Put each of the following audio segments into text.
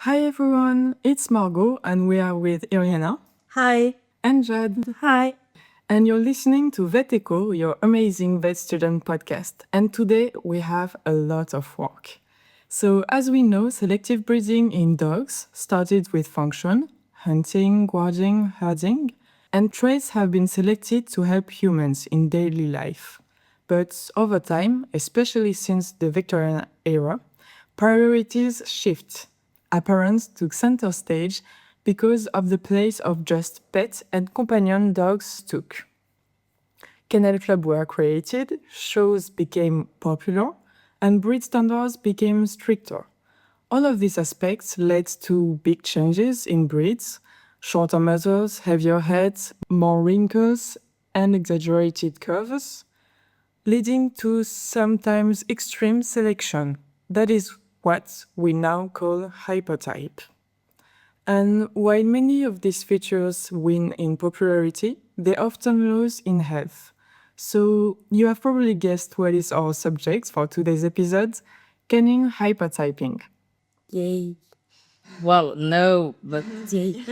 Hi everyone, it's Margot and we are with Iriana Hi. and Jad. Hi. And you're listening to Vet Echo, your amazing vet student podcast. And today we have a lot of work. So, as we know, selective breeding in dogs started with function, hunting, guarding, herding, and traits have been selected to help humans in daily life. But over time, especially since the Victorian era, priorities shift. Appearance took center stage because of the place of just pet and companion dogs took. Kennel clubs were created, shows became popular, and breed standards became stricter. All of these aspects led to big changes in breeds, shorter muzzles, heavier heads, more wrinkles, and exaggerated curves, leading to sometimes extreme selection. That is what we now call hypertype. And while many of these features win in popularity, they often lose in health. So you have probably guessed what is our subject for today's episode, canine hypertyping. Yay. Well, no, but Yay.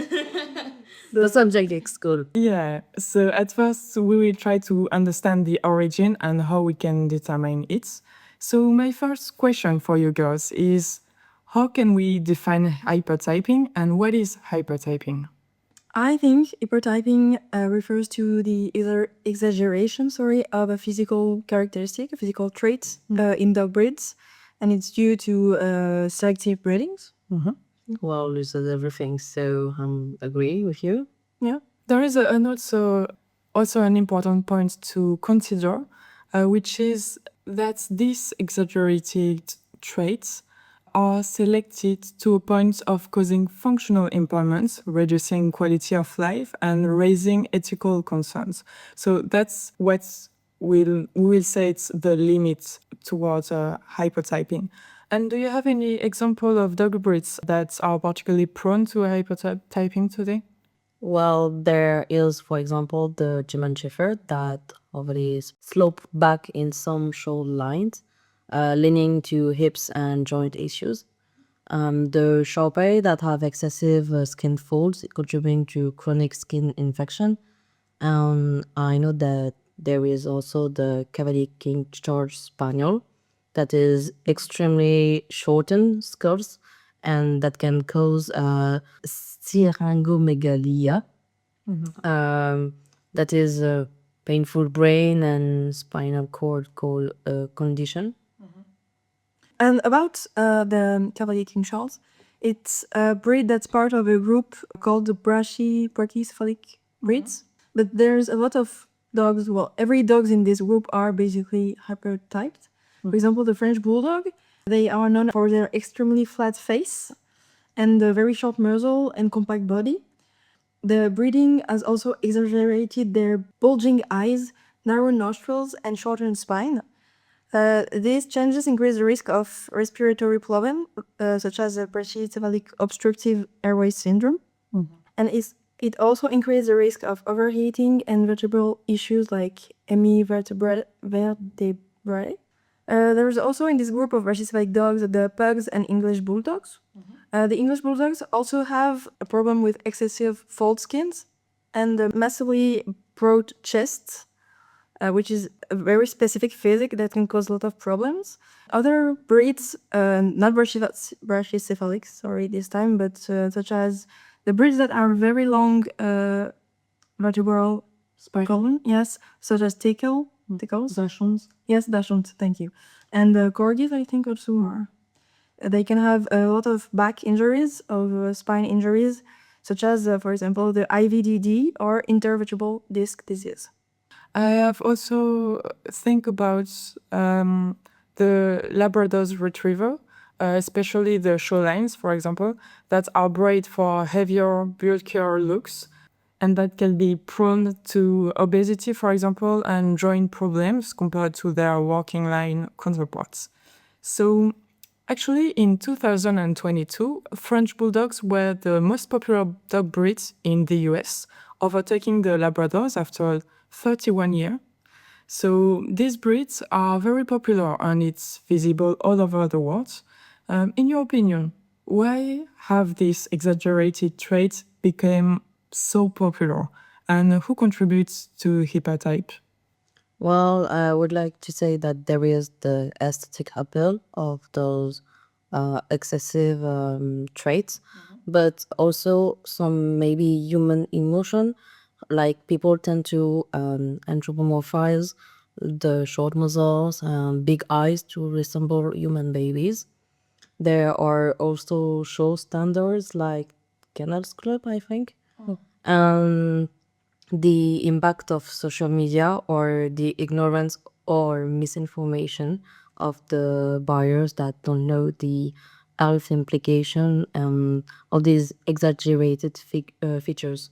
the subject is cool. Yeah, so at first we will try to understand the origin and how we can determine it. So my first question for you girls is, how can we define hypertyping and what is hypertyping? I think hypertyping refers to the exaggeration, of a physical characteristic, a physical trait in dog breeds, and it's due to selective breedings. Well, you said everything, so agree with you. Yeah. There is also an important point to consider, which is that these exaggerated traits are selected to a point of causing functional impairments, reducing quality of life, and raising ethical concerns. So that's what we will say it's the limit towards hypertyping. And do you have any example of dog breeds that are particularly prone to hypertyping today? Well, there is, for example, the German Shepherd that already slope back in some shoulder lines, leaning to hips and joint issues. The Shar-Pei that have excessive skin folds, contributing to chronic skin infection. I know that there is also the Cavalier King Charge Spaniel that is extremely shortened skirts and that can cause syringomegalia. That is a painful brain and spinal cord condition. And about the Cavalier King Charles, it's a breed that's part of a group called the brachycephalic breeds. But there's a lot of dogs. Well, every dogs in this group are basically hypertyped. For example, the French Bulldog, they are known for their extremely flat face and a very short muzzle and compact body. The breeding has also exaggerated their bulging eyes, narrow nostrils, and shortened spine. These changes increase the risk of respiratory problems, such as brachycephalic obstructive airway syndrome. And it also increases the risk of overheating and vertebral issues like hemivertebrae. There's also in this group of brachycephalic dogs the pugs and English bulldogs. The English bulldogs also have a problem with excessive fold skins and massively broad chests, which is a very specific physic that can cause a lot of problems. Other breeds, not brachycephalic, sorry, this time, but such as the breeds that are very long vertebral column, yes, such as tickles. Dachshunds. Yes, Dachshunds, thank you. And corgis, I think, also are. They can have a lot of back injuries, of spine injuries, such as, for example, the IVDD or intervertebral disc disease. I have also think about the Labrador's retriever, especially the showlines, for example, that are bred for heavier, bulkier looks, and that can be prone to obesity, for example, and joint problems compared to their walking line counterparts. So, actually, in 2022, French Bulldogs were the most popular dog breeds in the US, overtaking the Labradors after 31 years. So these breeds are very popular and it's visible all over the world. In your opinion, why have these exaggerated traits become so popular, and who contributes to hippotype? Well, I would like to say that there is the aesthetic appeal of those excessive traits, but also some maybe human emotion. Like people tend to anthropomorphize the short muzzles and big eyes to resemble human babies. There are also show standards like Kennels Club, I think. And the impact of social media or the ignorance or misinformation of the buyers that don't know the health implication of these exaggerated features.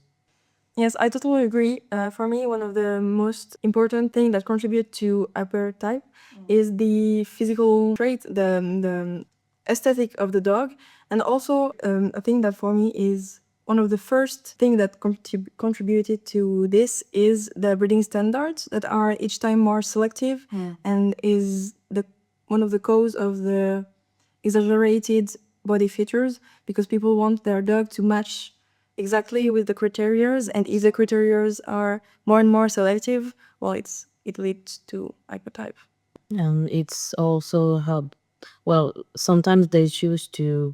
Yes, I totally agree. For me, one of the most important thing that contribute to hypertype is the physical trait, the aesthetic of the dog, and also a thing that for me is one of the first thing that contributed to this is the breeding standards that are each time more selective and is the one of the cause of the exaggerated body features because people want their dog to match exactly with the criterias, and if the criterias are more and more selective, well, it leads to hypertype. And it's also help. Well, sometimes they choose to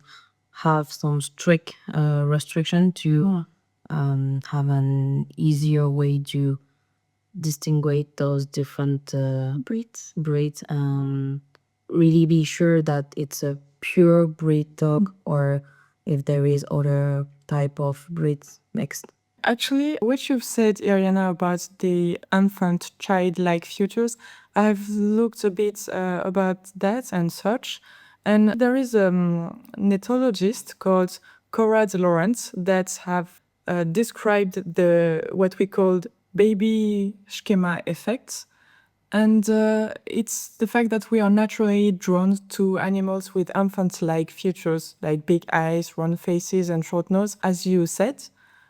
have some strict restriction to have an easier way to distinguish those different breeds and really be sure that it's a pure breed dog or if there is other type of breeds mixed. Actually, what you've said, Ariana, about the infant childlike futures, I've looked a bit about that and such. And there is a an ethologist called Conrad Lawrence that have described the what we called baby schema effects. And it's the fact that we are naturally drawn to animals with infant-like features, like big eyes, round faces, and short nose, as you said.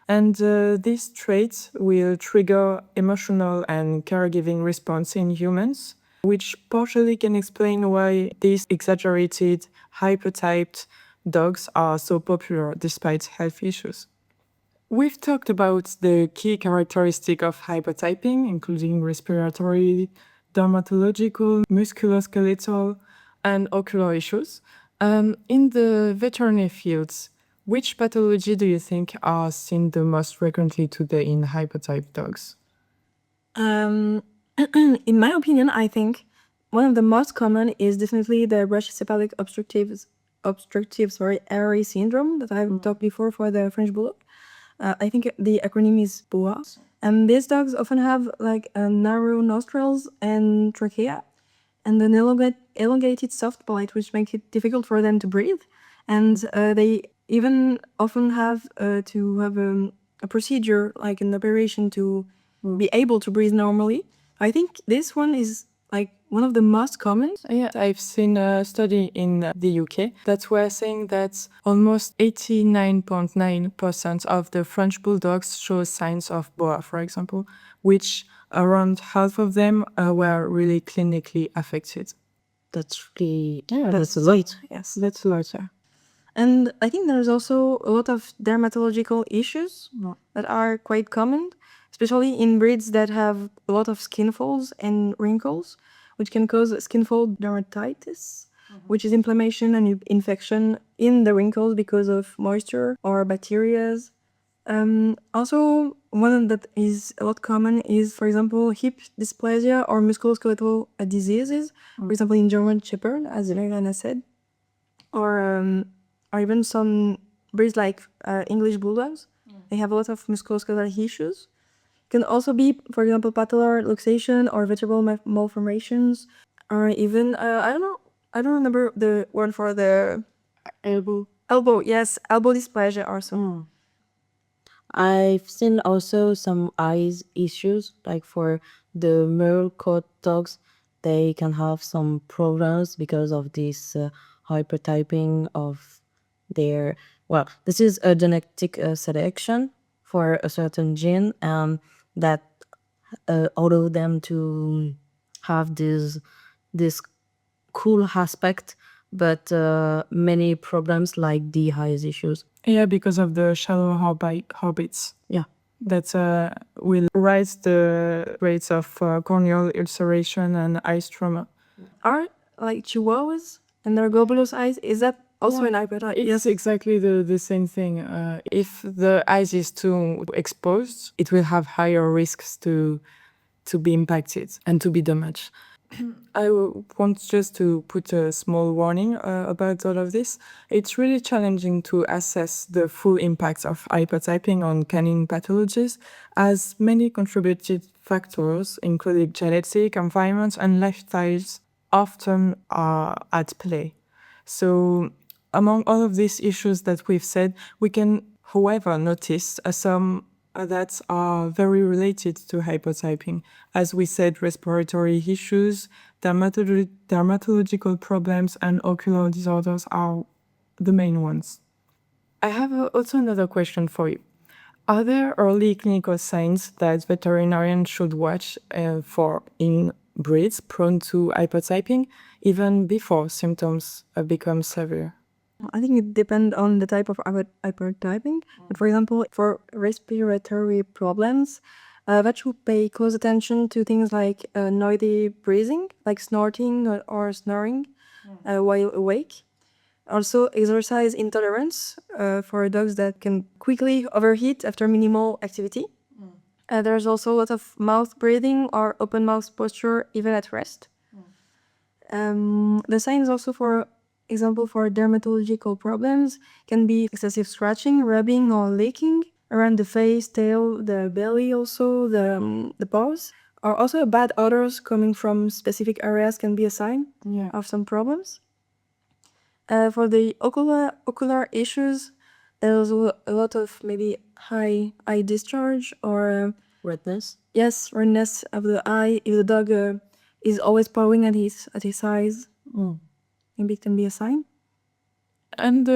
And these traits will trigger emotional and caregiving response in humans, which partially can explain why these exaggerated, hypertyped dogs are so popular despite health issues. We've talked about the key characteristic of hypertyping, including respiratory, dermatological, musculoskeletal, and ocular issues. In the veterinary fields, which pathology do you think are seen the most frequently today in hypertype dogs? Um, in my opinion, I think one of the most common is definitely the brachycephalic airway syndrome that I've talked before for the French bulldog. I think the acronym is BOA. And these dogs often have like narrow nostrils and trachea and an elongated soft palate, which makes it difficult for them to breathe. And they even often have to have a procedure, like an operation, to be able to breathe normally. I think this one is like one of the most common. Yeah, I've seen a study in the UK that were saying that almost 89.9% of the French bulldogs show signs of BOA, for example, which around half of them were really clinically affected. That's really, yeah, That's that's a lot. Yes. That's a lot, yeah. And I think there's also a lot of dermatological issues that are quite common, especially in breeds that have a lot of skin folds and wrinkles, which can cause skin fold dermatitis, which is inflammation and infection in the wrinkles because of moisture or bacteria. Also, one that is a lot common is, for example, hip dysplasia or musculoskeletal diseases, for example, in German Shepherd, as Elena said, or even some breeds like English bulldogs. They have a lot of musculoskeletal issues. Can also be, for example, patellar luxation or vertebral malformations, or even I don't remember the word for the Elbow. elbow. Yes, elbow dysplasia also. I've seen also some eyes issues, like for the Merle coat dogs, they can have some problems because of this hypertyping of their. Well, this is a genetic selection for a certain gene, and that allow them to have this cool aspect, but many problems like the highest issues. Yeah, because of the shallow orbits. Yeah. That will rise the rates of corneal ulceration and eye trauma. Are like chihuahuas and their globulous eyes, is that also an hypertype? It's exactly the same thing. If the eyes is too exposed, it will have higher risks to be impacted and to be damaged. I want just to put a small warning about all of this. It's really challenging to assess the full impact of hypertyping on canine pathologies, as many contributed factors, including genetic, environment, and lifestyles, often are at play. So, among all of these issues that we've said, we can, however, notice some that are very related to hypotyping. As we said, respiratory issues, dermatological problems, and ocular disorders are the main ones. I have also another question for you. Are there early clinical signs that veterinarians should watch for in breeds prone to hypotyping, even before symptoms become severe? I think it depends on the type of hypertyping. But for example, for respiratory problems, that should pay close attention to things like noisy breathing, like snorting or snoring while awake. Also, exercise intolerance for dogs that can quickly overheat after minimal activity. There's also a lot of mouth breathing or open mouth posture even at rest. The signs also, for example, for dermatological problems can be excessive scratching, rubbing, or licking around the face, tail, the belly, also the paws. Or also bad odors coming from specific areas can be a sign of some problems. For the ocular issues, there's a lot of maybe high eye discharge or Redness. yes, redness of the eye. If the dog is always pawing at his eyes, maybe it can be a sign. And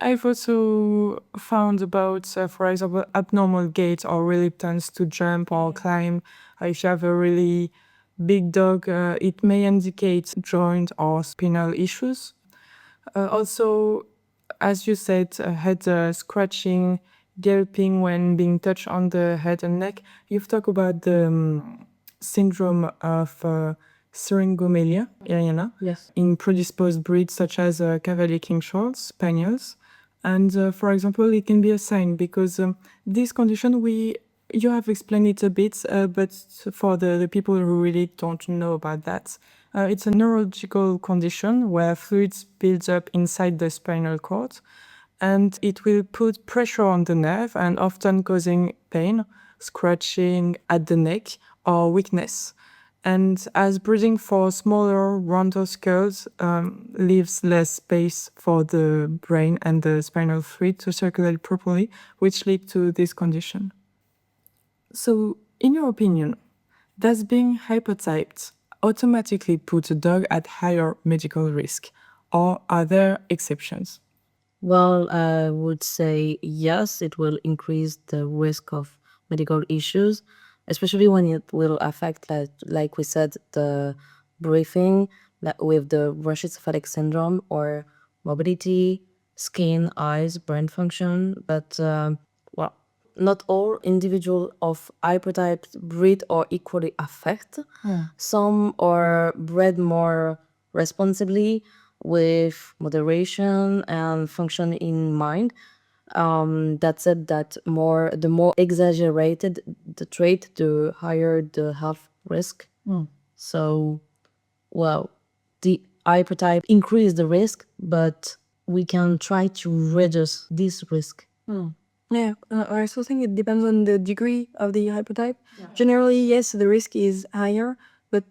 I've also found about, for example, abnormal gait or reluctance to jump or climb. If you have a really big dog, it may indicate joint or spinal issues. Also, as you said, head scratching, galloping when being touched on the head and neck. You've talked about the syndrome of syringomelia, Iriana, Yes. in predisposed breeds such as Cavalier King Charles, Spaniels. And for example, it can be a sign because this condition, you have explained it a bit, but for the people who really don't know about that, it's a neurological condition where fluids builds up inside the spinal cord, and it will put pressure on the nerve and often causing pain, scratching at the neck, or weakness. And as breathing for smaller, rounder skulls leaves less space for the brain and the spinal fluid to circulate properly, which lead to this condition. So, in your opinion, does being hypertyped automatically put a dog at higher medical risk, or are there exceptions? Well, I would say yes, it will increase the risk of medical issues, especially when it will affect, like we said, the breathing with the brachycephalic syndrome or mobility, skin, eyes, brain function. But, well, not all individuals of hypertyped breed are equally affected. Some are bred more responsibly with moderation and function in mind. That said, that the more exaggerated the trait, the higher the health risk. So, well, the hypertype increase the risk, but we can try to reduce this risk. Yeah, I also think it depends on the degree of the hypertype. Generally, yes, the risk is higher, but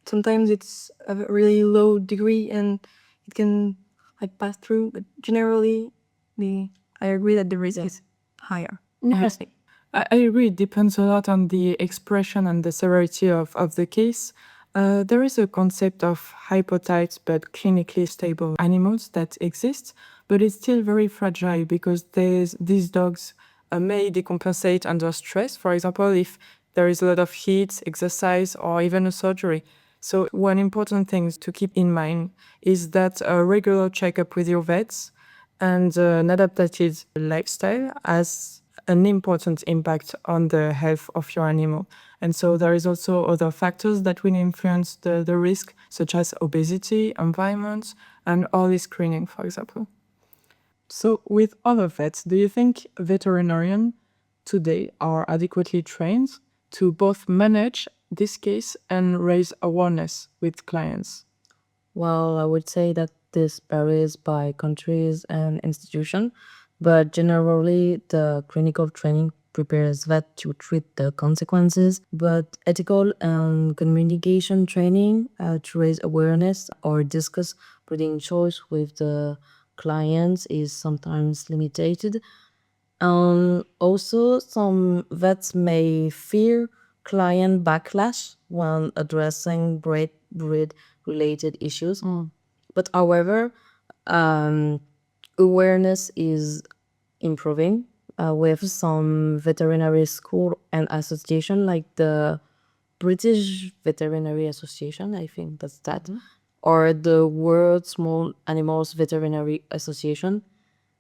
sometimes it's a really low degree and it can like pass through. But generally, I agree that the risk is higher. Yes. I agree. It depends a lot on the expression and the severity of the case. There is a concept of hypotyped but clinically stable animals that exists, but it's still very fragile because these dogs may decompensate under stress. For example, if there is a lot of heat, exercise, or even a surgery. So one important thing to keep in mind is that a regular checkup with your vets and an adapted lifestyle has an important impact on the health of your animal. And so there is also other factors that will influence the risk, such as obesity, environment, and early screening, for example. So with other vets, do you think veterinarians today are adequately trained to both manage this case and raise awareness with clients? Well, I would say that this varies by countries and institution, but generally the clinical training prepares vet to treat the consequences, but ethical and communication training to raise awareness or discuss breeding choice with the clients is sometimes limited. Also, some vets may fear client backlash when addressing breed related issues. But however, um, awareness is improving with some veterinary school and association like the British Veterinary Association, I think that's that, or the World Small Animals Veterinary Association.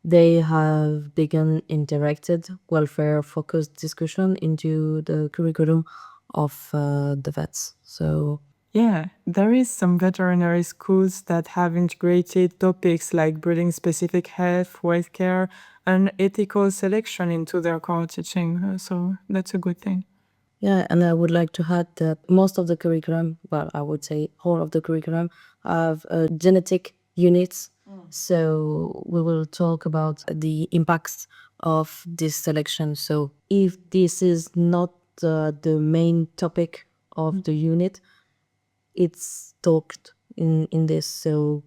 They have begun interacted welfare-focused discussion into the curriculum of the vets. So Yeah, there is some veterinary schools that have integrated topics like breeding specific health, healthcare, and ethical selection into their core teaching. So that's a good thing. yeah, and I would like to add that most of the curriculum, well, I would say all of the curriculum, have genetic units. So we will talk about the impacts of this selection. So if this is not the main topic of the unit, it's talked in this. So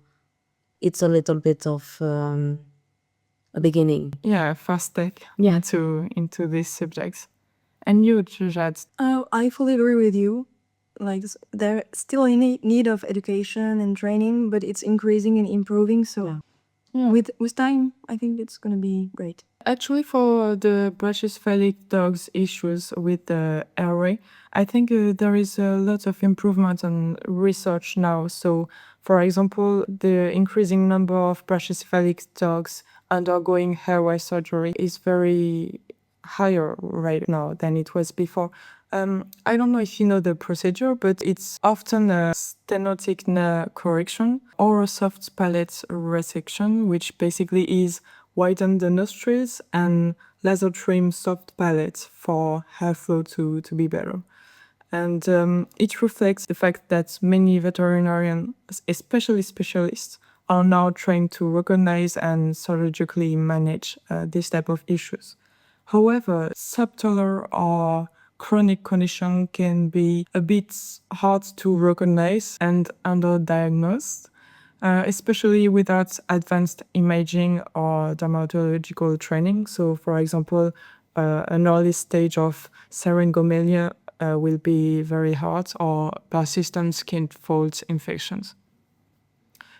it's a little bit of a beginning. Yeah, first step Yeah. into these subjects. And you, Jad, I fully agree with you. Like they're still in need of education and training, but it's increasing and improving. So with time, I think it's gonna be great. actually, for the brachycephalic dogs issues with the airway, I think there is a lot of improvement on research now. So, for example, the increasing number of brachycephalic dogs undergoing airway surgery is very higher right now than it was before. I don't know if you know the procedure, but it's often a stenotic nerve correction or a soft palate resection, which basically is widen the nostrils and laser trim soft palate for airflow to be better. And it reflects the fact that many veterinarians, especially specialists, are now trained to recognize and surgically manage this type of issues. However, subtler or chronic condition can be a bit hard to recognize and underdiagnosed, especially without advanced imaging or dermatological training. So, for example, an early stage of syringomelia will be very hard, or persistent skin fold infections.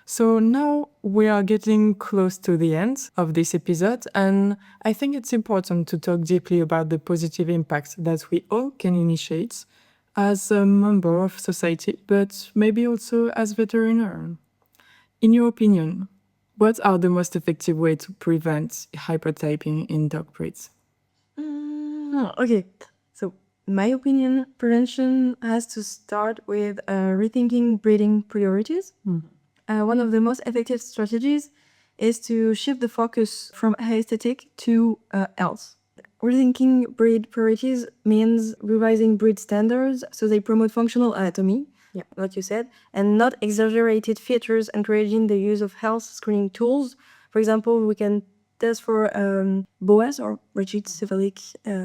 So now we are getting close to the end of this episode, and I think it's important to talk deeply about the positive impact that we all can initiate as a member of society, but maybe also as veterinarian. In your opinion, what are the most effective ways to prevent hypertyping in dog breeds? Okay, so in my opinion, prevention has to start with rethinking breeding priorities. One of the most effective strategies is to shift the focus from aesthetic to health. Rethinking breed priorities means revising breed standards so they promote functional anatomy, like you said, and not exaggerated features, encouraging the use of health screening tools. For example, we can test for BOAS or brachycephalic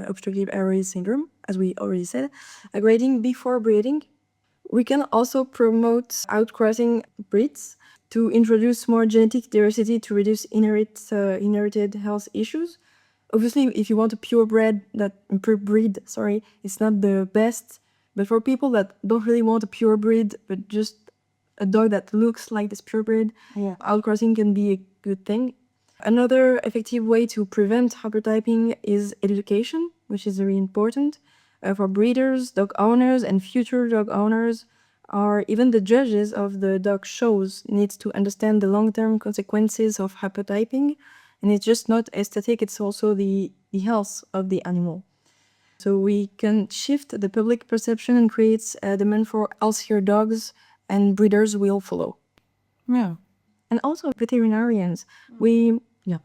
obstructive airway syndrome, as we already said, grading before breeding. We can also promote outcrossing breeds to introduce more genetic diversity to reduce inherited health issues. Obviously, if you want a purebred, it's not the best. But for people that don't really want a pure breed, but just a dog that looks like this purebred, outcrossing can be a good thing. Another effective way to prevent hypertyping is education, which is very important for breeders, dog owners, and future dog owners. or even the judges of the dog shows needs to understand the long-term consequences of hypertyping, and it's just not aesthetic, it's also the health of the animal. So we can shift the public perception and create a demand for healthier dogs, and breeders will follow. Yeah. And also veterinarians,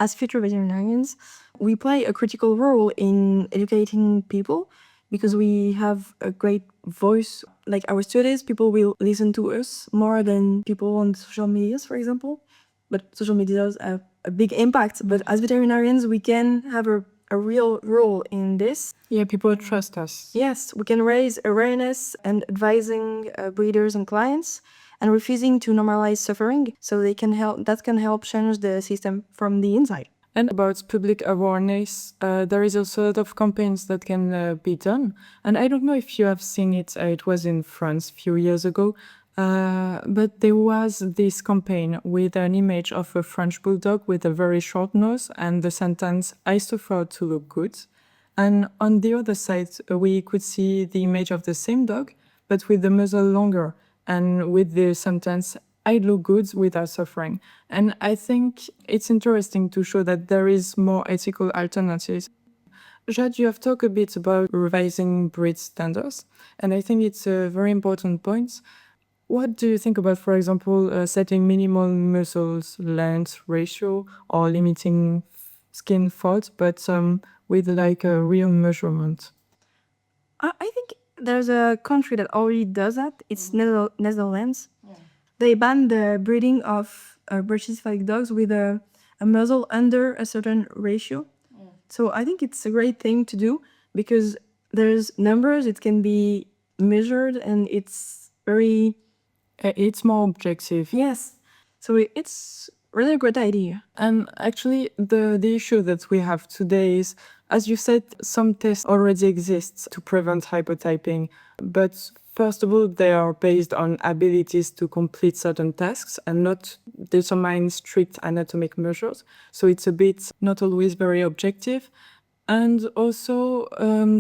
as future veterinarians, we play a critical role in educating people because we have a great voice. Like our studies, people will listen to us more than people on social medias, for example. But social medias have a big impact. But as veterinarians, we can have a real role in this. Yeah, people trust us. Yes, we can raise awareness and advising breeders and clients and refusing to normalize suffering so they can help. That can help change the system from the inside. And about public awareness, there is also a lot of campaigns that can be done. And I don't know if you have seen it. It was in France a few years ago. But there was this campaign with an image of a French bulldog with a very short nose and the sentence, "I suffer to look good." And on the other side, we could see the image of the same dog, but with the muzzle longer and with the sentence, "I look good without suffering." And I think it's interesting to show that there is more ethical alternatives. Jade, you have talked a bit about revising breed standards, and I think it's a very important point. What do you think about, for example, setting minimal muscles length ratio or limiting skin fault, but with like a real measurement? I think there's a country that already does that. It's Netherlands. They banned the breeding of British cephalic dogs with a muzzle under a certain ratio. So I think it's a great thing to do because there's numbers, it can be measured, and it's very, It's more objective. yes. So it's really a great idea. And actually, the issue that we have today is, as you said, some tests already exist to prevent hypertyping. But first of all, they are based on abilities to complete certain tasks and not determine strict anatomic measures. So it's a bit not always very objective. And also,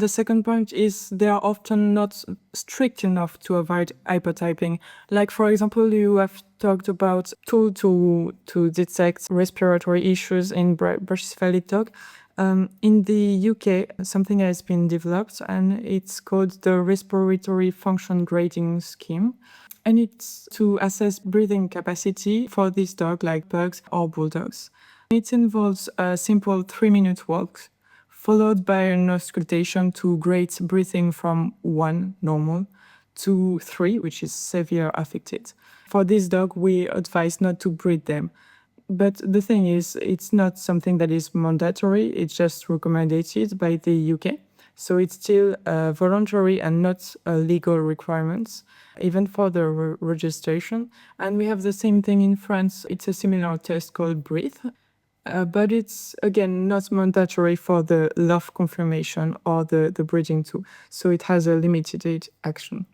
the second point is they are often not strict enough to avoid hypertyping. Like, for example, you have talked about tool to detect respiratory issues in brachycephalic dog. In the UK, something has been developed, and it's called the Respiratory Function Grading Scheme. And it's to assess breathing capacity for this dog, like pugs or bulldogs. It involves a simple 3-minute walk, followed by an auscultation to grade breathing from 1, normal, to 3, which is severe affected. For this dog, we advise not to breed them. But the thing is, it's not something that is mandatory, it's just recommended by the UK. So it's still voluntary and not a legal requirement, even for the registration. And we have the same thing in France. It's a similar test called Breathe. But it's, again, not mandatory for the love confirmation or the breeding too. So it has a limited action.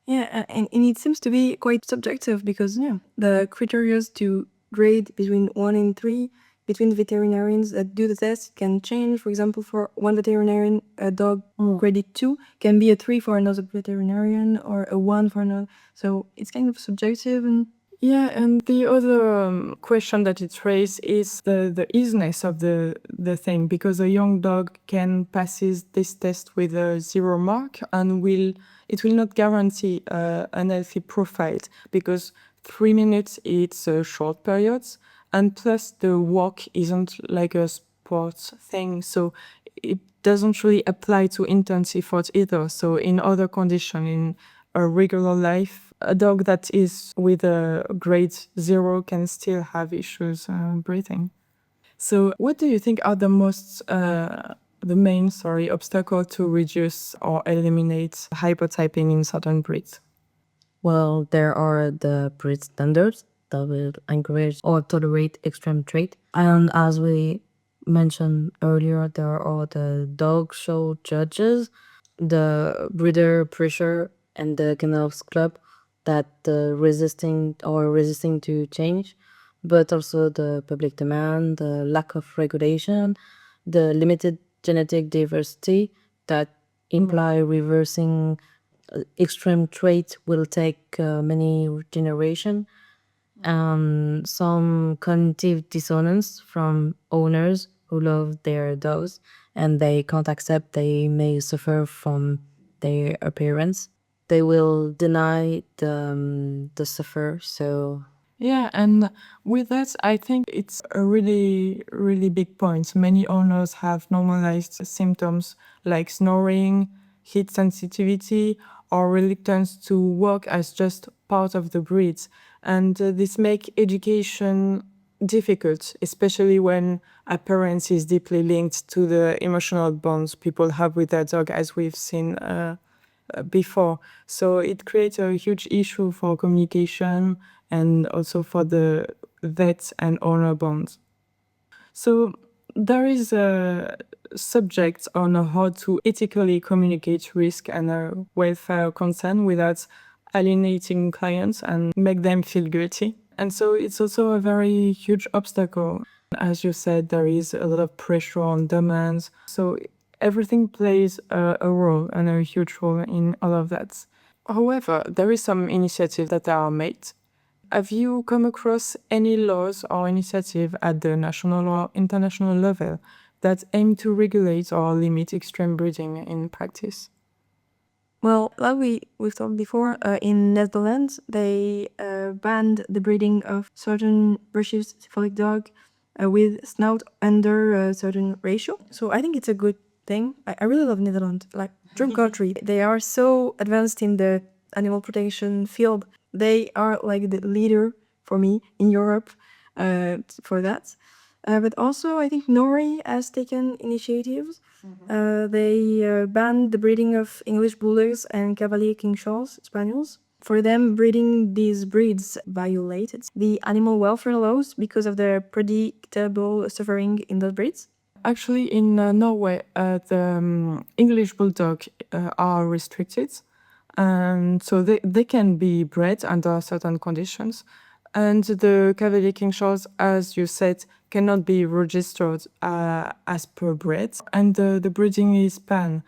Yeah, and it seems to be quite subjective because the criteria to grade between 1 and 3 between veterinarians that do the test can change. For example, for one veterinarian, a dog graded 2 can be a 3 for another veterinarian or a 1 for another. So it's kind of subjective. And yeah, and the other question that it raises is the easiness of the thing, because a young dog can pass this test with a 0 mark and it will not guarantee an healthy profile, because 3 minutes, it's a short period, and plus the walk isn't like a sports thing, so it doesn't really apply to intense effort either. So in other conditions, in a regular life, a dog that is with a grade 0 can still have issues breathing. So what do you think are the main obstacle to reduce or eliminate hypertyping in certain breeds? Well, there are the breed standards that will encourage or tolerate extreme trait. And as we mentioned earlier, there are the dog show judges, the breeder pressure, and the Kennels Club that resisting to change, but also the public demand, the lack of regulation, the limited genetic diversity that imply reversing extreme trait will take many generation, and some cognitive dissonance from owners who love their dogs and they can't accept they may suffer from their appearance. They will deny the suffer. So Yeah, and with that, I think it's a really, really big point. Many owners have normalized symptoms like snoring, heat sensitivity, or reluctance to work as just part of the breed. And this make education difficult, especially when appearance is deeply linked to the emotional bonds people have with their dog, as we've seen before. So it creates a huge issue for communication and also for the vet and owner bonds. So there is a subject on how to ethically communicate risk and welfare concern without alienating clients and make them feel guilty. And so it's also a very huge obstacle. As you said, there is a lot of pressure on demands. So everything plays a role and a huge role in all of that. However, there is some initiatives that are made. Have you come across any laws or initiative at the national or international level that aim to regulate or limit extreme breeding in practice? Well, like we've talked before, in Netherlands, they banned the breeding of certain British cephalic dog with snout under a certain ratio. So I think it's a good thing. I really love Netherlands, like dream country. They are so advanced in the animal protection field. They are like the leader for me in Europe for that. But also, I think Norway has taken initiatives. They banned the breeding of English Bulldogs and Cavalier King Charles Spaniels. For them, breeding these breeds violated the animal welfare laws because of the predictable suffering in those breeds. Actually, in Norway, the English Bulldog are restricted. And so they can be bred under certain conditions. And the Cavalier King Charles, as you said, cannot be registered as per breed. And the breeding is banned.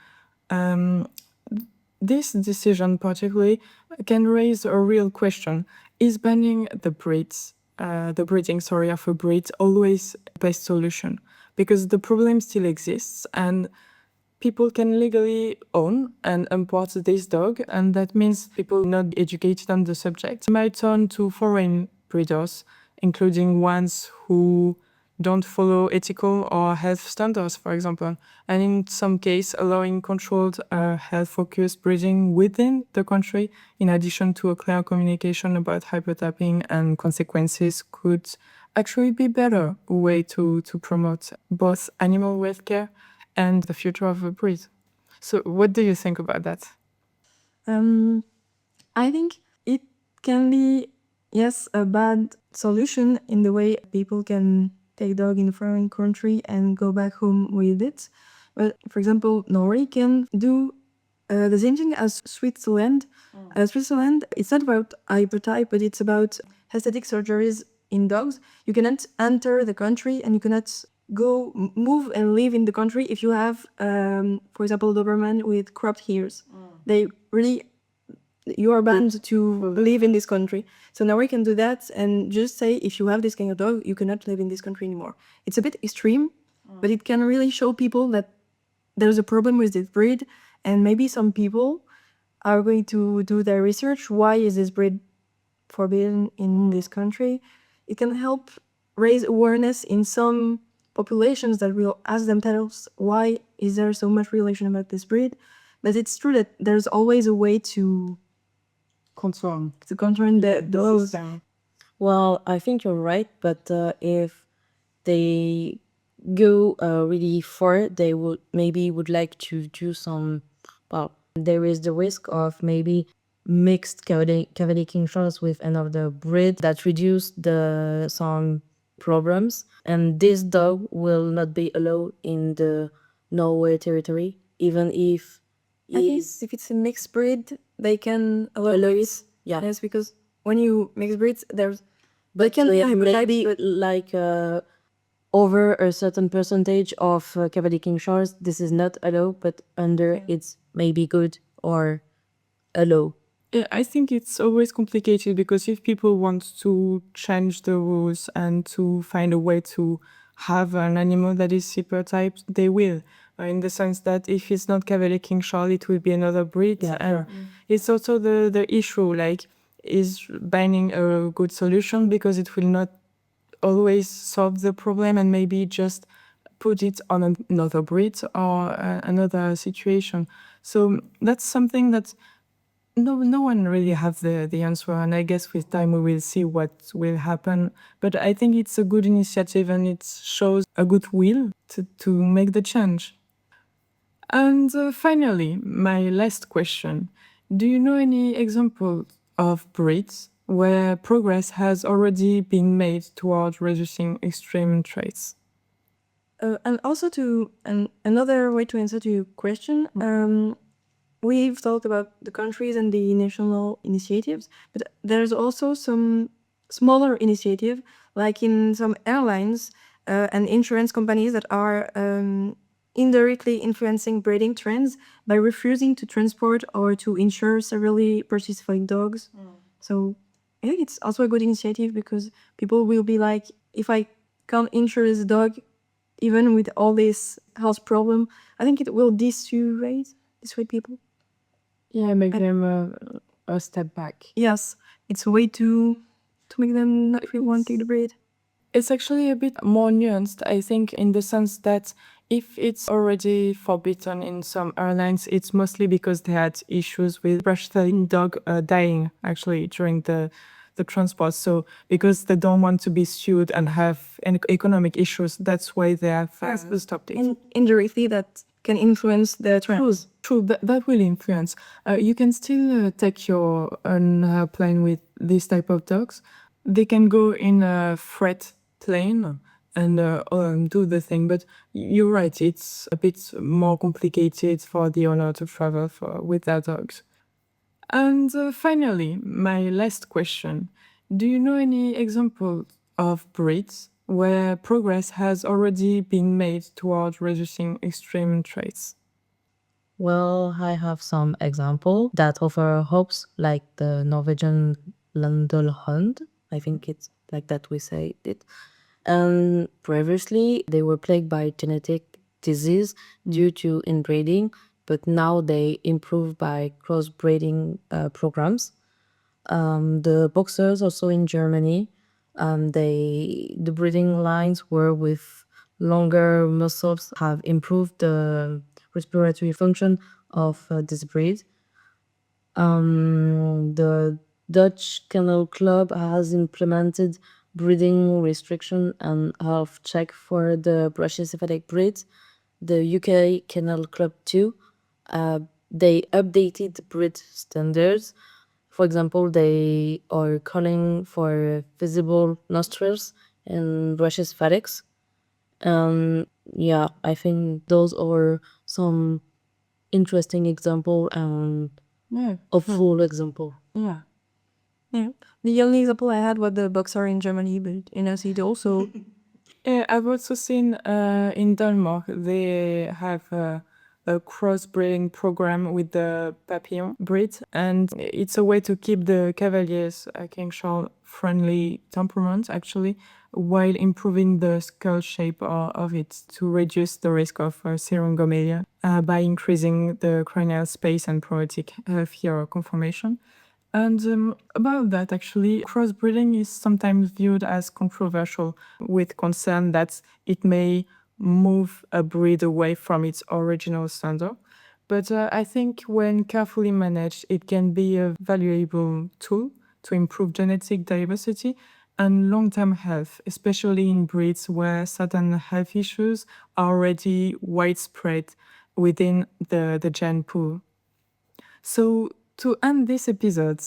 This decision particularly can raise a real question. Is banning the breeding, of a breed always the best solution? Because the problem still exists and people can legally own and import this dog, and that means people not educated on the subject might turn to foreign breeders, including ones who don't follow ethical or health standards, for example, and in some case allowing controlled health-focused breeding within the country, in addition to a clear communication about hypertapping and consequences, could actually be better way to promote both animal welfare and the future of a breed. So what do you think about that? I think it can be, yes, a bad solution in the way people can take dog in a foreign country and go back home with it. But for example, Norway can do the same thing as Switzerland. Switzerland, it's not about hypertype, but it's about aesthetic surgeries in dogs. You cannot enter the country and you cannot go move and live in the country if you have, for example, Doberman with cropped ears. They really, you are banned to live in this country. So now we can do that and just say if you have this kind of dog, you cannot live in this country anymore. It's a bit extreme, but it can really show people that there's a problem with this breed, and maybe some people are going to do their research. Why is this breed forbidden in this country? It can help raise awareness in some populations that will ask themselves, why is there so much relation about this breed? But it's true that there's always a way to Control. control the dogs. well, I think you're right, but if they go really far, they would like to do some. Well, there is the risk of maybe mixed Cavalier King Charles with another breed that reduce the some problems, and this dog will not be allowed in the Norway territory, even if I think if it's a mixed breed, they can allow it. Yeah. Yes, because when you mix breeds, there's But can yeah, maybe- maybe like over a certain percentage of Cavalier King Charles, this is not allowed, but under it's maybe good or allow. Yeah, I think it's always complicated because if people want to change the rules and to find a way to have an animal that is super typed, they will. In the sense that if it's not Cavalier King Charles, it will be another breed. Yeah, And sure. it's also the issue, like, is banning a good solution because it will not always solve the problem and maybe just put it on another breed or another situation. So that's something that no one really has the answer, and I guess with time we will see what will happen. But I think it's a good initiative and it shows a good will to make the change. And finally, my last question. Do you know any example of breeds where progress has already been made toward reducing extreme traits? And also another way to answer to your question, we've talked about the countries and the national initiatives, but there's also some smaller initiative, like in some airlines and insurance companies that are indirectly influencing breeding trends by refusing to transport or to insure severely participating dogs. So I think it's also a good initiative because people will be like, if I can't insure this dog, even with all this health problem, I think it will dissuade people. Yeah, make them a step back. Yes, it's a way to make them not really want to take the breed. It's actually a bit more nuanced, I think, in the sense that if it's already forbidden in some airlines, it's mostly because they had issues with breastfeeding dog dying actually during the transport. So because they don't want to be sued and have economic issues, that's why they have stopped it. And indirectly, that can influence the trends. True, that will influence. You can still take your an airplane with this type of dogs. They can go in a freight plane and do the thing. But you're right, it's a bit more complicated for the owner to travel with their dogs. And finally, my last question. Do you know any example of breeds where progress has already been made toward reducing extreme traits? Well, I have some example that offer hopes, like the Norwegian Landelhund. I think it's like that we say it. And previously, they were plagued by genetic disease due to inbreeding, but now they improve by crossbreeding programs. The boxers also in Germany, the breeding lines were with longer muscles have improved the respiratory function of this breed. The Dutch Kennel Club has implemented breeding restriction and health check for the brachycephalic breeds. The UK Kennel Club too. They updated the breed standards. For example, they are calling for visible nostrils and brachycephalics. Yeah, I think those are some interesting example and Yeah. a full example. Yeah. Yeah. The only example I had was the boxer in Germany, but in it also. Yeah, I've also seen in Denmark they have a crossbreeding program with the Papillon breed, and it's a way to keep the Cavaliers King Charles friendly temperament actually, while improving the skull shape of it to reduce the risk of syringomelia by increasing the cranial space and promoting healthier conformation. And about that, actually, crossbreeding is sometimes viewed as controversial, with concern that it may move a breed away from its original standard. But I think when carefully managed, it can be a valuable tool to improve genetic diversity and long-term health, especially in breeds where certain health issues are already widespread within the gene pool. So, to end this episode,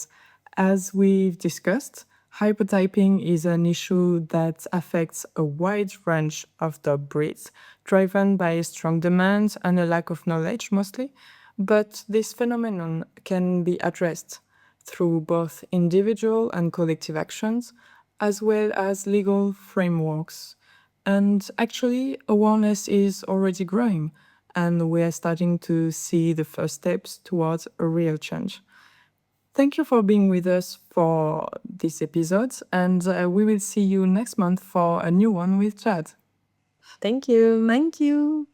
as we've discussed, hypertyping is an issue that affects a wide range of dog breeds, driven by strong demand and a lack of knowledge mostly. But this phenomenon can be addressed through both individual and collective actions, as well as legal frameworks. And actually, awareness is already growing, and we are starting to see the first steps towards a real change. Thank you for being with us for this episode, and we will see you next month for a new one with Chad. Thank you. Thank you.